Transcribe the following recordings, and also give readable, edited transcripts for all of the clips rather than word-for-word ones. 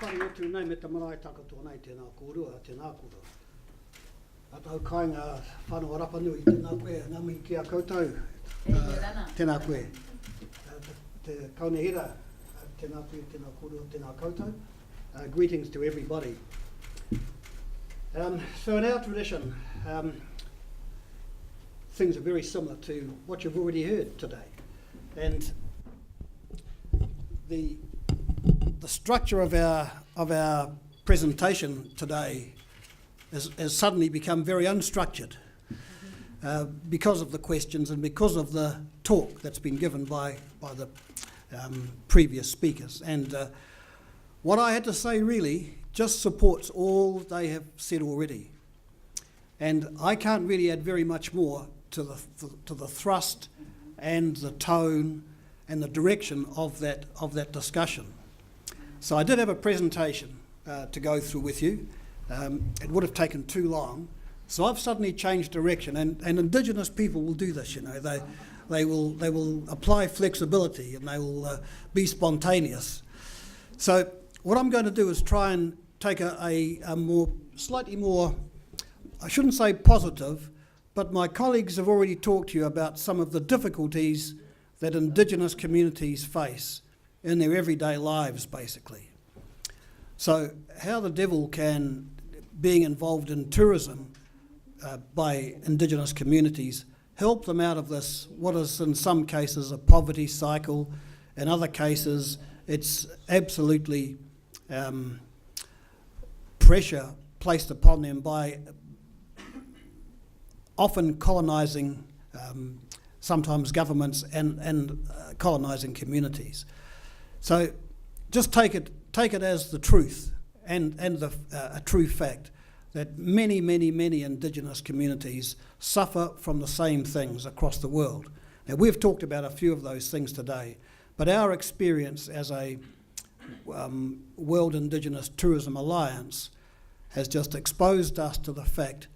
whare o tū nei me te marae takato nei tēnā kōrua, tēnā kōrua. A tau kāinga whanau rapanui, tēnā koe, ngā mihi ki a koutou. Tēnā koe. Te kaunehira, tēnā koe, tēnā kōrua, tēnā koutou. Greetings to everybody. So in our tradition, things are very similar to what you've already heard today. And the structure of our presentation today has suddenly become very unstructured because of the questions and because of the talk that's been given by the previous speakers. And what I had to say really just supports all they have said already. And I can't really add very much more to the thrust and the tone and the direction of that discussion. So I did have a presentation to go through with you. It would have taken too long. So I've suddenly changed direction, and Indigenous people will do this, you know. They will apply flexibility and they will be spontaneous. So what I'm going to do is try and take a slightly more, I shouldn't say positive, but my colleagues have already talked to you about some of the difficulties that Indigenous communities face in their everyday lives, basically. So how the devil can, being involved in tourism by Indigenous communities, help them out of this, what is in some cases a poverty cycle, in other cases it's absolutely pressure placed upon them by often colonising sometimes governments and colonising communities. So just take it as the truth and a true fact that many Indigenous communities suffer from the same things across the world. Now we've talked about a few of those things today, but our experience as a World Indigenous Tourism Alliance has just exposed us to the fact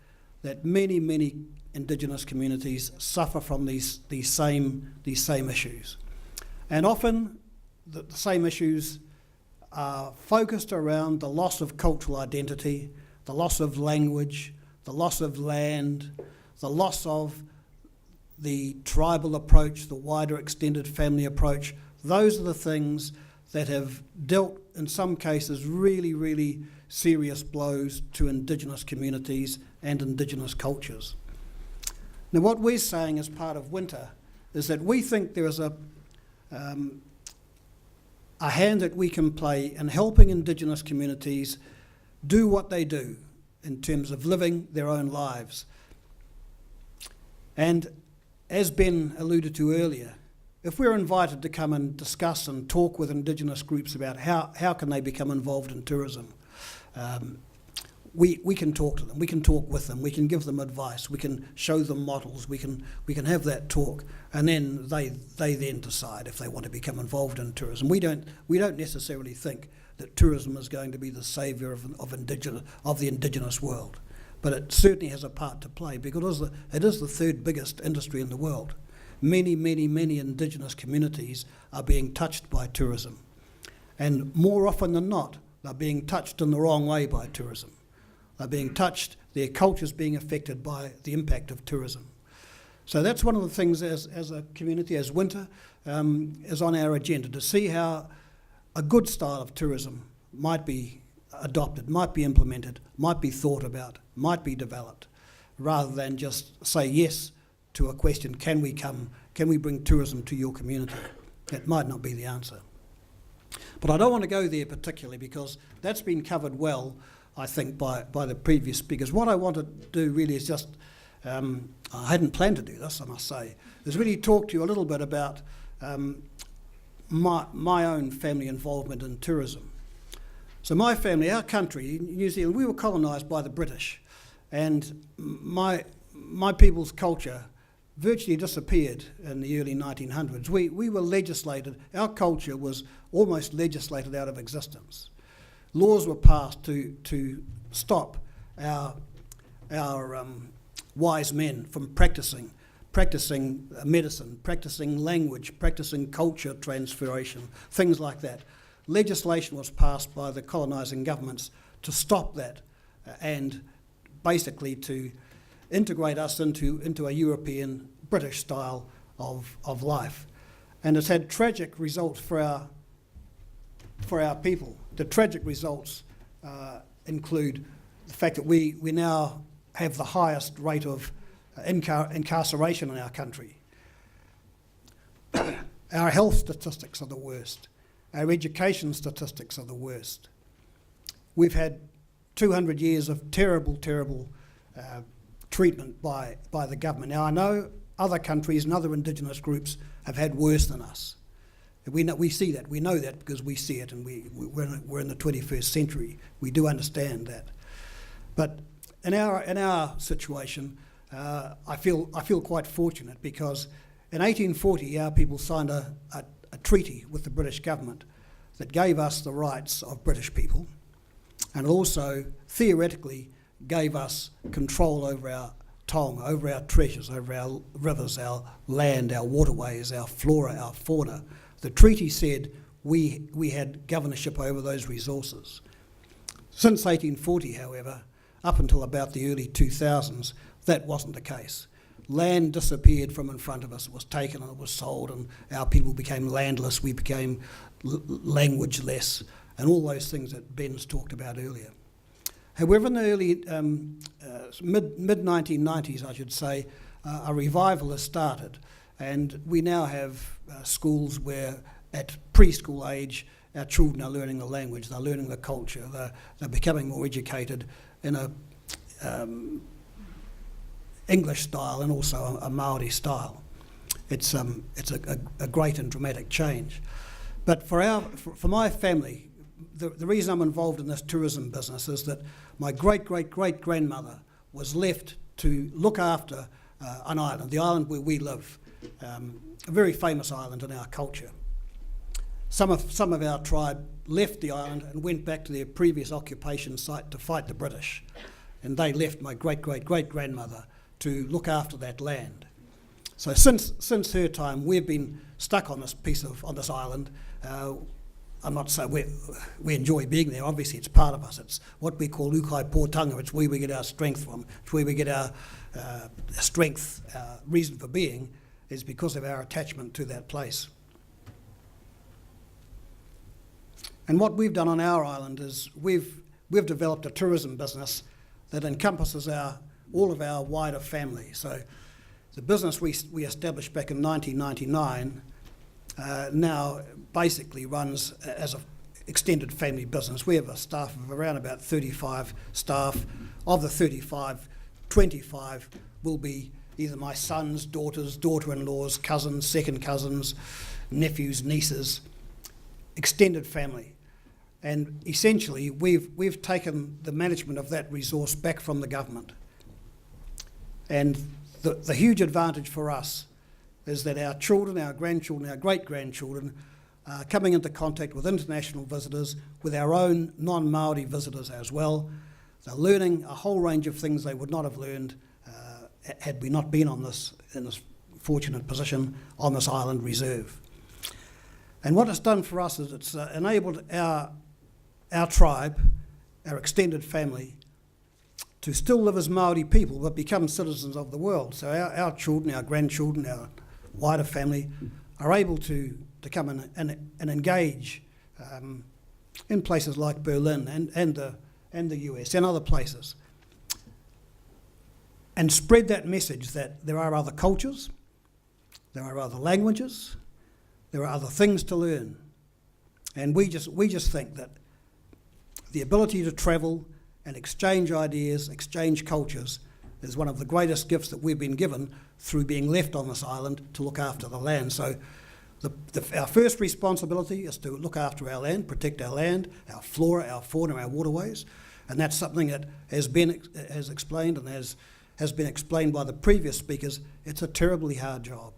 that many Indigenous communities suffer from these same issues. And often the same issues are focused around the loss of cultural identity, the loss of language, the loss of land, the loss of the tribal approach, the wider extended family approach. Those are the things that have dealt, in some cases, really serious blows to Indigenous communities and Indigenous cultures. Now, what we're saying as part of WINTA is that we think there is a hand that we can play in helping Indigenous communities do what they do in terms of living their own lives. And as Ben alluded to earlier, if we're invited to come and discuss and talk with Indigenous groups about how can they become involved in tourism, we can talk to them, we can talk with them, we can give them advice, we can show them models, we can have that talk, and then they then decide if they want to become involved in tourism. We don't necessarily think that tourism is going to be the saviour of the Indigenous world, but it certainly has a part to play because it is the third biggest industry in the world. Many Indigenous communities are being touched by tourism, and more often than not, they're being touched in the wrong way by tourism. They're being touched, their culture's being affected by the impact of tourism. So that's one of the things as a community, as WINTA, is on our agenda, to see how a good style of tourism might be adopted, might be implemented, might be thought about, might be developed, rather than just say yes to a question, can we come, can we bring tourism to your community? That might not be the answer. But I don't want to go there particularly because that's been covered well, I think, by the previous speakers. What I want to do really is just, I hadn't planned to do this, I must say, is really talk to you a little bit about my own family involvement in tourism. So my family, our country, New Zealand, we were colonised by the British, and my people's culture virtually disappeared in the early 1900s. We were legislated, our culture was almost legislated out of existence. Laws were passed to stop our wise men from practicing medicine, practicing language, practicing culture transferation, things like that. legislation was passed by the colonising governments to stop that and basically to integrate us into a European, British style of life. And it's had tragic results for our people. The tragic results include the fact that we now have the highest rate of incarceration in our country. Our health statistics are the worst. Our education statistics are the worst. We've had 200 years of terrible treatment by the government. Now, I know other countries and other Indigenous groups have had worse than us. We see that. We know that because we see it, and we're in the 21st century. We do understand that. But in our situation, I feel quite fortunate because in 1840 our people signed a treaty with the British government that gave us the rights of British people, and also theoretically gave us control over our taonga, over our treasures, over our rivers, our land, our waterways, our flora, our fauna. The treaty said we had governorship over those resources. Since 1840, however, up until about the early 2000s, that wasn't the case. Land disappeared from in front of us. It was taken and it was sold, and our people became landless. We became languageless, and all those things that Ben's talked about earlier. However, in the early mid-1990s, I should say, a revival has started, and we now have schools where at preschool age our children are learning the language, they're learning the culture, they're becoming more educated in a English style and also a Maori style. It's a great and dramatic change. But for my family, the reason I'm involved in this tourism business is that my great-great-great-grandmother was left to look after an island, the island where we live, a very famous island in our culture. Some of our tribe left the island and went back to their previous occupation site to fight the British, and they left my great-great-great-grandmother to look after that land. So since her time, we've been stuck on this island. I'm not saying we enjoy being there. Obviously, it's part of us. It's what we call ukai pōtanga. It's where we get our strength from. It's where we get our strength, reason for being, is because of our attachment to that place. And what we've done on our island is we've developed a tourism business that encompasses all of our wider family. So the business we established back in 1999 now basically runs as an extended family business. We have a staff of around about 35 staff. Of the 35, 25 will be either my sons, daughters, daughter-in-laws, cousins, second cousins, nephews, nieces, extended family. And essentially we've taken the management of that resource back from the government. And the huge advantage for us is that our children, our grandchildren, our great-grandchildren are coming into contact with international visitors, with our own non-Māori visitors as well. They're learning a whole range of things they would not have learned had we not been in this fortunate position on this island reserve. And what it's done for us is it's enabled our tribe, our extended family, to still live as Māori people but become citizens of the world. So our children, our grandchildren, our wider family are able to come and engage in places like Berlin and the US and other places, and spread that message that there are other cultures, there are other languages, there are other things to learn. And we just think that the ability to travel and exchange ideas, exchange cultures, is one of the greatest gifts that we've been given through being left on this island to look after the land. So our first responsibility is to look after our land, protect our land, our flora, our fauna, our waterways, and that's something that has explained and has been explained by the previous speakers. It's a terribly hard job.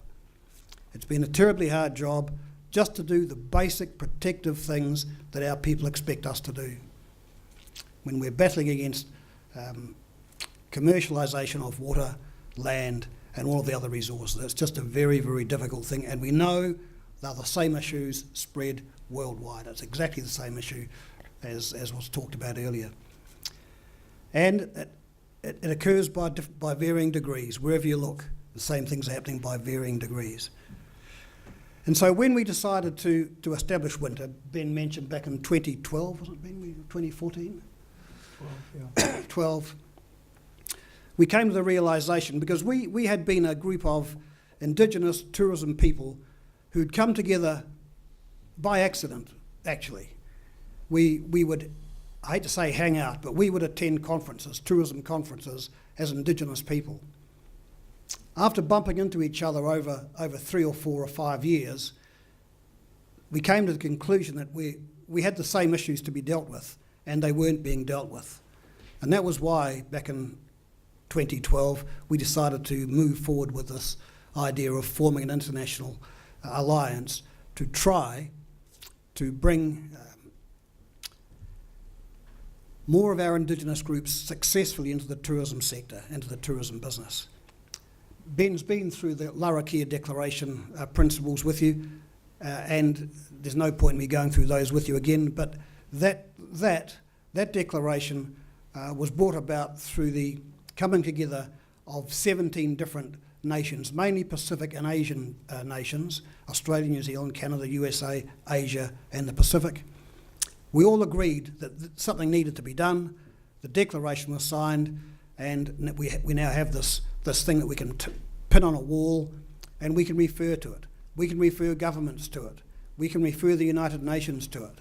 It's been a terribly hard job just to do the basic protective things that our people expect us to do. When we're battling against commercialisation of water, land, and all of the other resources, it's just a very, very difficult thing. And we know they're the same issues spread worldwide. It's exactly the same issue as was talked about earlier. And it occurs by varying degrees. Wherever you look, the same things are happening by varying degrees. And so when we decided to establish WINTA, Ben mentioned back in 2012, was it Ben? 2014? 12. We came to the realisation, because we had been a group of Indigenous tourism people who'd come together by accident, actually. We would, I hate to say hang out, but we would attend conferences, tourism conferences, as Indigenous people. After bumping into each other over 3 or 4 or 5 years, we came to the conclusion that we had the same issues to be dealt with, and they weren't being dealt with. And that was why, back in 2012, we decided to move forward with this idea of forming an international alliance to try to bring more of our Indigenous groups successfully into the tourism sector, into the tourism business. Ben's been through the Larrakia Declaration principles with you, and there's no point in me going through those with you again, but that declaration was brought about through the coming together of 17 different nations, mainly Pacific and Asian nations, Australia, New Zealand, Canada, USA, Asia and the Pacific. We all agreed that something needed to be done. The declaration was signed, and we now have this thing that we can pin on a wall, and we can refer to it. We can refer governments to it. We can refer the United Nations to it.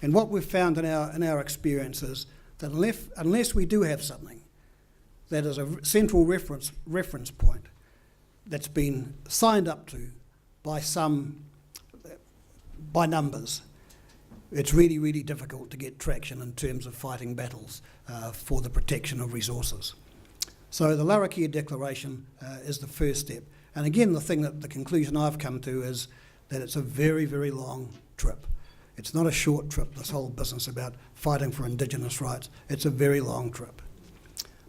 And what we've found in our experience is that unless we do have something that is a central reference point that's been signed up to by numbers, it's really, really difficult to get traction in terms of fighting battles for the protection of resources. So the Larrakia Declaration is the first step. And again, the conclusion I've come to is that it's a very, very long trip. It's not a short trip, this whole business about fighting for Indigenous rights. It's a very long trip.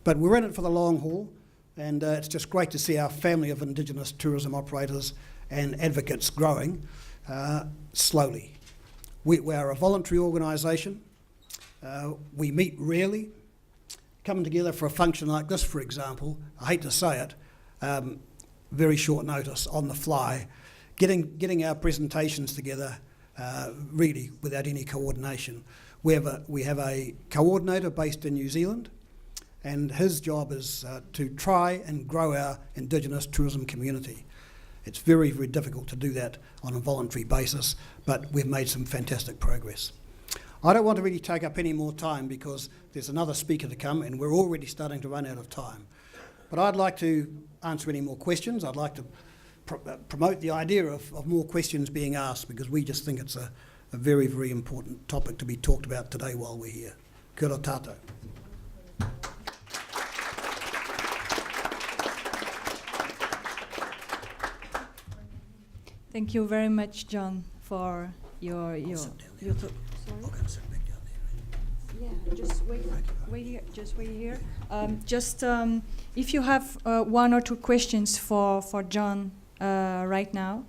But we're in it for the long haul, and it's just great to see our family of Indigenous tourism operators and advocates growing slowly. We are a voluntary organisation. We meet rarely. Coming together for a function like this, for example, I hate to say it, very short notice, on the fly, getting our presentations together really without any coordination. We have a coordinator based in New Zealand, and his job is to try and grow our Indigenous tourism community. It's very, very difficult to do that on a voluntary basis, but we've made some fantastic progress. I don't want to really take up any more time because there's another speaker to come and we're already starting to run out of time. But I'd like to answer any more questions. I'd like to promote the idea of more questions being asked, because we just think it's a very, very important topic to be talked about today while we're here. Kia ora tātou. Thank you very much, John, for your talk. Sorry? I'll go and sit back down there. Yeah, just wait here. Just wait here. If you have 1 or 2 questions for John right now.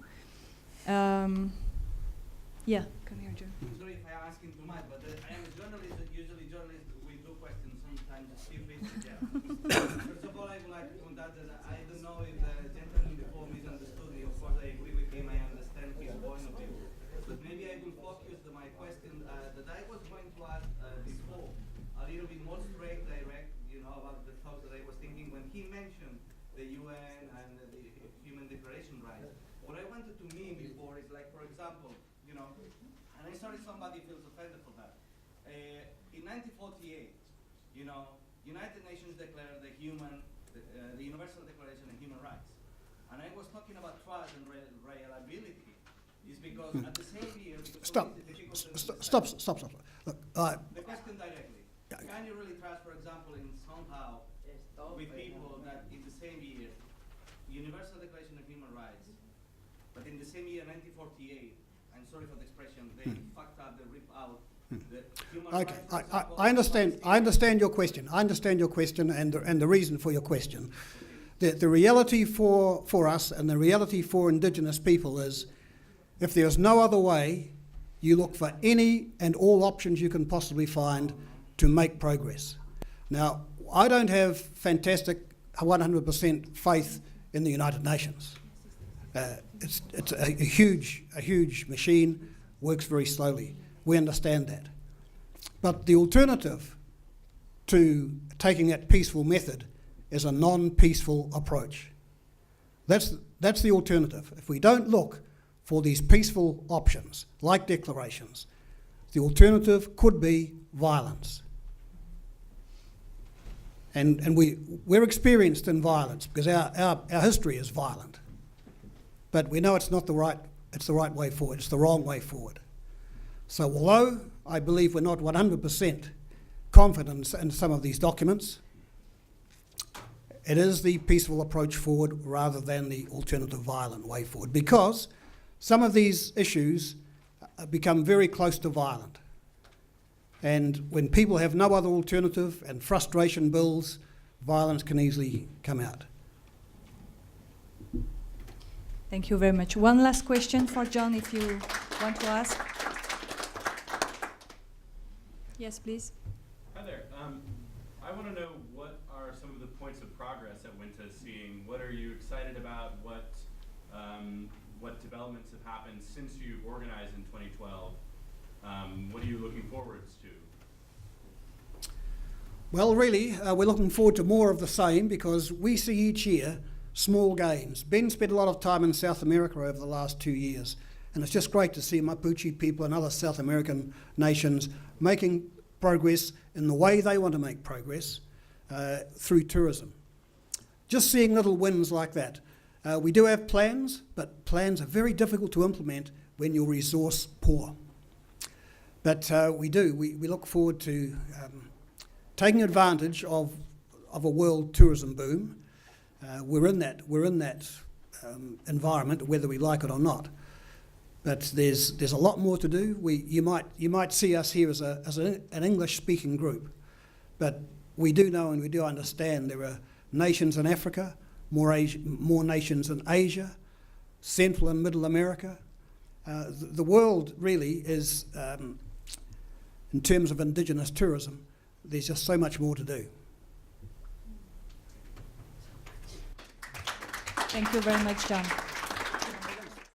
Yeah, come here, John. Sorry if I ask him too much, but I am a journalist. Usually journalists we do questions sometimes stupid. Yeah. First of all, I would like to point out that I don't know if the gentleman before misunderstood me. Of course, I agree with him. I understand his point of view. But maybe I will focus my question that I was going to ask before a little bit more straight, direct, about the thoughts that I was thinking when he mentioned the UN and the Human Declaration rights. What I wanted to mean before is, like, for example, and I'm sorry somebody feels offended for that. In 1948, United Nations declared the Universal Declaration of Human Rights. And I was talking about trust and reliability. Is because at the same year... Stop. Look, the question directly. Yeah. Can you really trust, for example, in somehow with people that in the same year, Universal Declaration of Human Rights, but in the same year, 1948, I'm sorry for the expression, they fucked up, they ripped out the human rights. Okay, I understand your question. I understand your question and the reason for your question. The reality for us and the reality for Indigenous people is, if there's no other way, you look for any and all options you can possibly find to make progress. Now, I don't have fantastic 100% faith in the United Nations. It's a huge machine, works very slowly. We understand that. But the alternative to taking that peaceful method is a non-peaceful approach. That's the alternative. If we don't look for these peaceful options, like declarations, the alternative could be violence. And we're experienced in violence because our history is violent. But we know it's the right way forward, it's the wrong way forward. So although I believe we're not 100% confident in some of these documents, it is the peaceful approach forward rather than the alternative violent way forward, because some of these issues become very close to violent. And when people have no other alternative and frustration builds, violence can easily come out. Thank you very much. One last question for John, if you want to ask. Yes, please. Hi there. I want to know, what are some of the points of progress that WINTA is seeing? What are you excited about? What developments have happened since you organized in 2012? What are you looking forwards to? Well, really, we're looking forward to more of the same, because we see each year small gains. Ben spent a lot of time in South America over the last 2 years, and it's just great to see Mapuche people and other South American nations making progress in the way they want to make progress through tourism. Just seeing little wins like that. We do have plans, but plans are very difficult to implement when you're resource poor. But we look forward to taking advantage of a world tourism boom. We're in that environment, whether we like it or not. But there's a lot more to do. You might see us here as an English-speaking group, but we do know and we do understand there are nations in Africa, more nations in Asia, Central and Middle America. The world really is, in terms of Indigenous tourism, there's just so much more to do. Thank you very much, John.